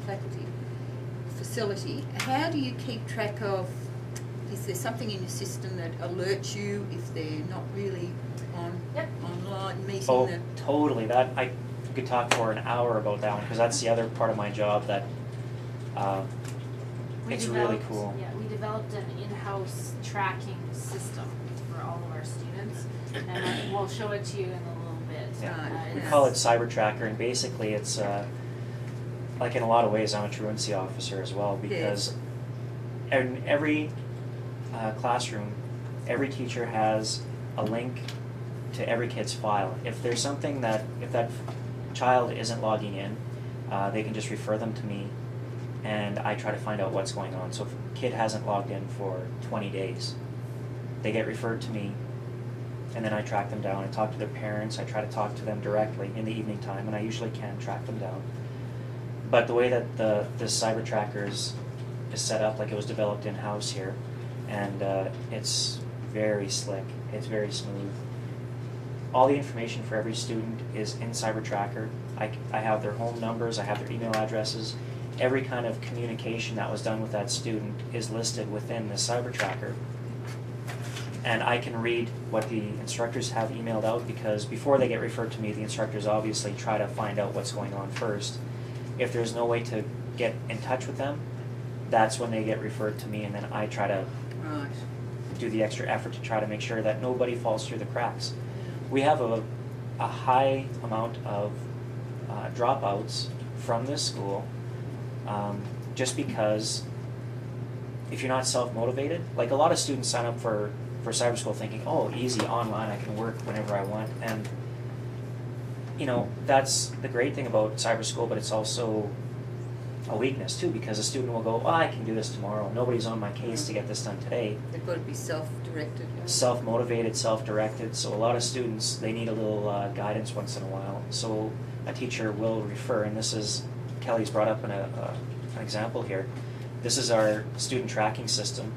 faculty facility, how do you keep track of, is there something in your system that alerts you if they're not really online meeting? Oh, totally. That I could talk for an hour about that one, because that's the other part of my job that it's really cool. Yeah, we developed an in-house tracking system for all of our students, and we'll show it to you in a little bit. Yeah. We call it Cybertracker, and basically it's like in a lot of ways I'm a truancy officer as well, because in every classroom, every teacher has a link to every kid's file. If there's something that, if that child isn't logging in, they can just refer them to me, and I try to find out what's going on. So if a kid hasn't logged in for 20 days, they get referred to me, and then I track them down. I talk to their parents. I try to talk to them directly in the evening time, and I usually can track them down. But the way that this Cybertracker is set up, like it was developed in-house here, and it's very slick. It's very smooth. All the information for every student is in Cybertracker. I have their home numbers, I have their email addresses. Every kind of communication that was done with that student is listed within the Cybertracker. And I can read what the instructors have emailed out, because before they get referred to me, the instructors obviously try to find out what's going on first. If there's no way to get in touch with them, that's when they get referred to me, and then I try to do the extra effort to try to make sure that nobody falls through the cracks. We have a high amount of dropouts from this school, just because if you're not self-motivated, like a lot of students sign up for cyber school thinking, oh, easy, online, I can work whenever I want, and you know, that's the great thing about cyber school, but it's also a weakness too, because a student will go, oh, I can do this tomorrow, nobody's on my case to get this done today. They've got to be self-directed. Yeah. Self-motivated, self-directed, so a lot of students, they need a little guidance once in a while. So a teacher will refer, and this is, Kelly's brought up an example here. This is our student tracking system.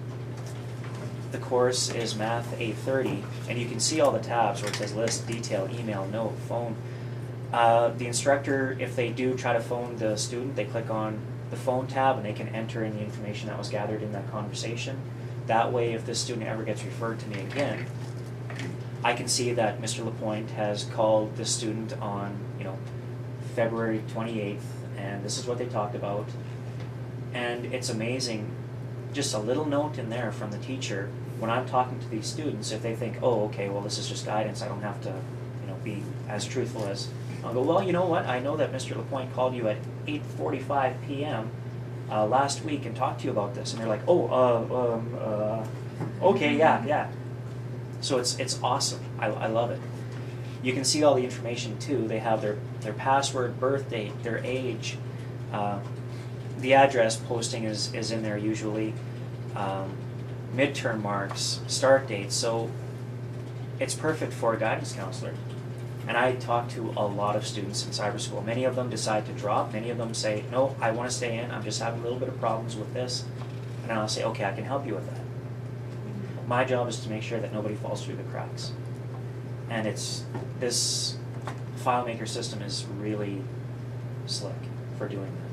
The course is Math 830, and you can see all the tabs where it says list, detail, email, note, phone. The instructor, if they do try to phone the student, they click on the phone tab and they can enter in the information that was gathered in that conversation. That way, if this student ever gets referred to me again, I can see that Mr. Lapointe has called this student on, you know, February 28th, and this is what they talked about. And it's amazing, just a little note in there from the teacher, when I'm talking to these students, if they think, oh, okay, well, this is just guidance, I don't have to, you know, be as truthful as, I'll go, well, you know what, I know that Mr. Lapointe called you at 8:45 p.m. Last week and talked to you about this. And they're like, oh, okay, yeah. So it's awesome. I love it. You can see all the information too. They have their password, birth date, their age. The address posting is in there usually. Midterm marks, start dates. So it's perfect for a guidance counselor. And I talk to a lot of students in cyber school. Many of them decide to drop. Many of them say, no, I want to stay in. I'm just having a little bit of problems with this. And I'll say, okay, I can help you with that. My job is to make sure that nobody falls through the cracks. And this FileMaker system is really slick for doing that.